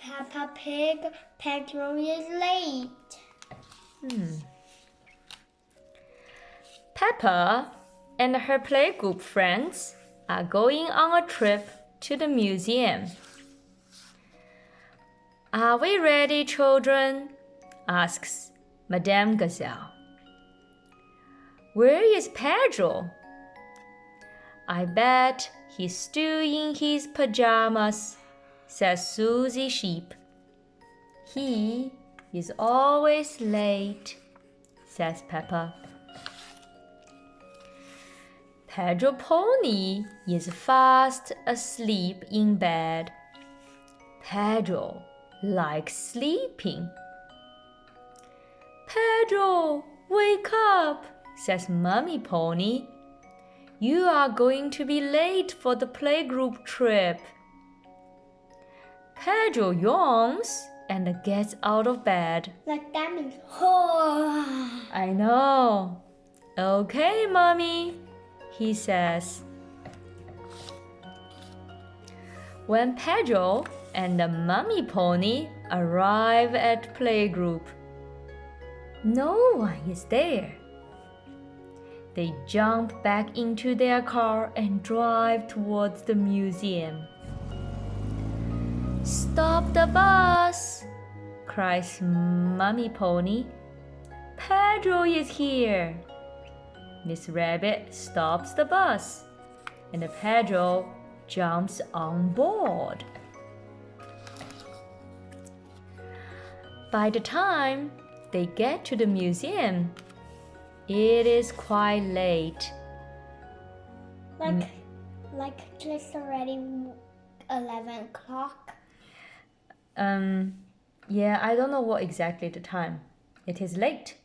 Peppa Pig, Pedro is late. Peppa and her playgroup friends are going on a trip to the museum. Are we ready, children? Asks Madame Gazelle. Where is Pedro? I bet he's still in his pajamas, says Susie Sheep. He is always late, says Peppa. Pedro Pony is fast asleep in bed. Pedro likes sleeping. Pedro, wake up, says Mummy Pony. You are going to be late for the playgroup trip. Pedro yawns and gets out of bed. Like that means, oh. I know. Okay, Mommy, he says. When Pedro and the Mummy Pony arrive at playgroup, no one is there. They jump back into their car and drive towards the museum. Stop the bus, cries Mummy Pony. Pedro is here. Miss Rabbit stops the bus, and Pedro jumps on board. By the time they get to the museum, it is quite late. Like just already 11 o'clock. Yeah, I don't know what exactly the time. It is late.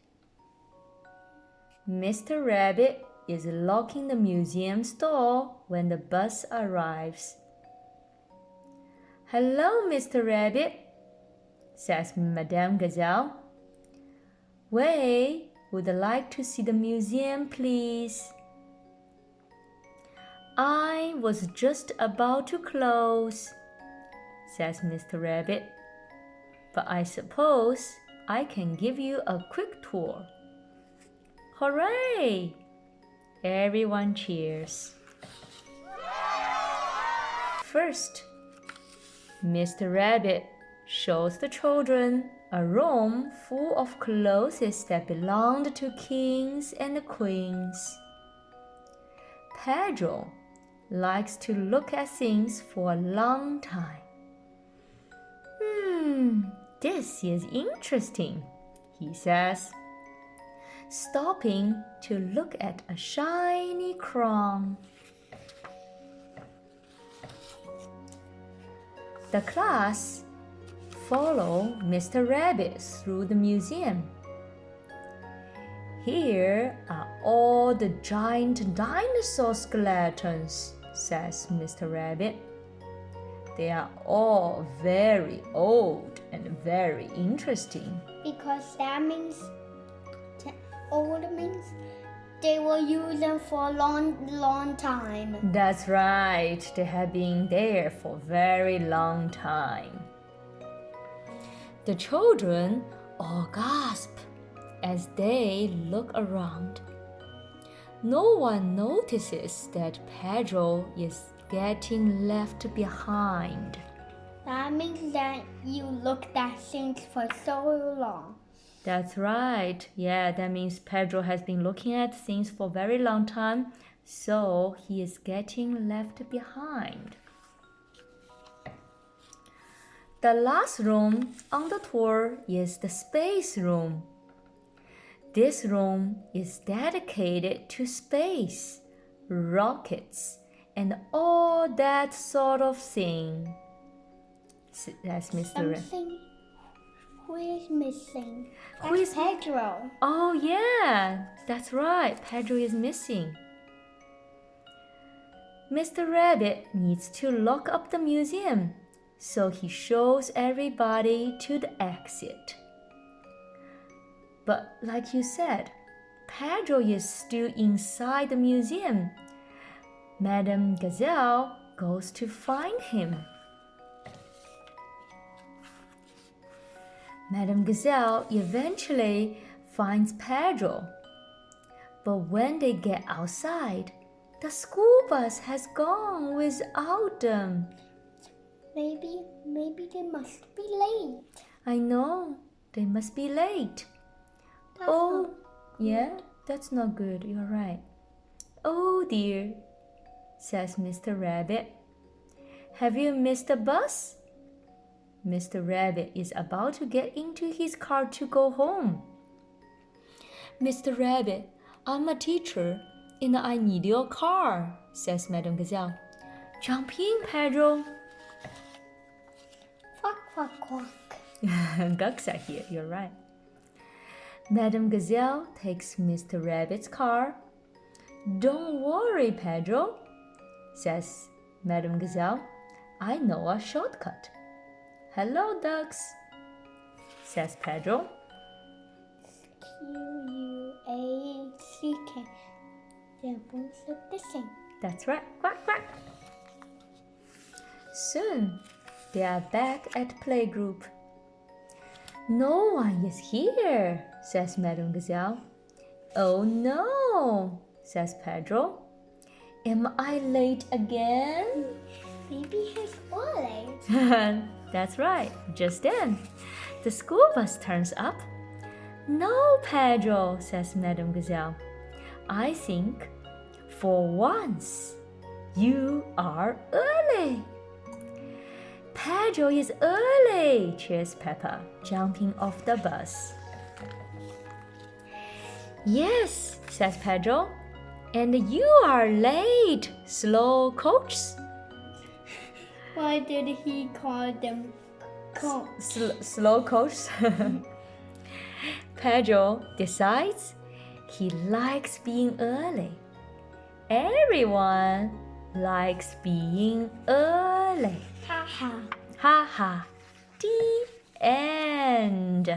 Mr. Rabbit is locking the museum's door when the bus arrives. Hello, Mr. Rabbit, says Madame Gazelle. We would like to see the museum, please. I was just about to close, says Mr. Rabbit, but I suppose I can give you a quick tour. Hooray! Everyone cheers. First, Mr. Rabbit shows the children a room full of clothes that belonged to kings and queens. Pedro likes to look at things for a long time. This is interesting, he says, stopping to look at a shiny crown. The class follow Mr. Rabbit through the museum. Here are all the giant dinosaur skeletons, says Mr. Rabbit. They are all very old and very interesting. Because that means old means they were using for a long time. That's right. They have been there for a very long time. The children all gasp as they look around. No one notices that Pedro is getting left behind. That means that you looked at things for so long. That's right. Yeah, that means Pedro has been looking at things for a very long time, so he is getting left behind. The last room on the tour is the space room. This room is dedicated to space, rockets, and all that sort of thing. That's Mr. Something. Who is missing? That's Pedro. Oh, yeah, that's right. Pedro is missing. Mr. Rabbit needs to lock up the museum, so he shows everybody to the exit. But like you said, Pedro is still inside the museum. Madame Gazelle goes to find him. Madame Gazelle eventually finds Pedro. But when they get outside, the school bus has gone without them. Maybe they must be late. I know, they must be late. Yeah, that's not good. You're right. Oh dear, says Mr. Rabbit. Have you missed the bus? Mr. Rabbit is about to get into his car to go home. Mr. Rabbit, I'm a teacher and I need your car, says Madame Gazelle. Jump in, Pedro. Quack, quack, quack. Ducks are here, you're right. Madame Gazelle takes Mr. Rabbit's car. Don't worry, Pedro, says Madame Gazelle. I know a shortcut. Hello, ducks, says Pedro. Q-U-A-C-K. They both look the same. That's right. Quack, quack. Soon, they are back at playgroup. No one is here, says Madame Gazelle. Oh no, says Pedro. Am I late again? Maybe he's all late. That's right. Just then, the school bus turns up. No, Pedro, says Madame Gazelle. I think, for once, you are early. Pedro is early, cheers Peppa, jumping off the bus. Yes, says Pedro, and you are late, slow coach. Why did he call them coach? Slow coach. Pedro decides he likes being early. Everyone likes being early. Ha ha. Ha ha. The end.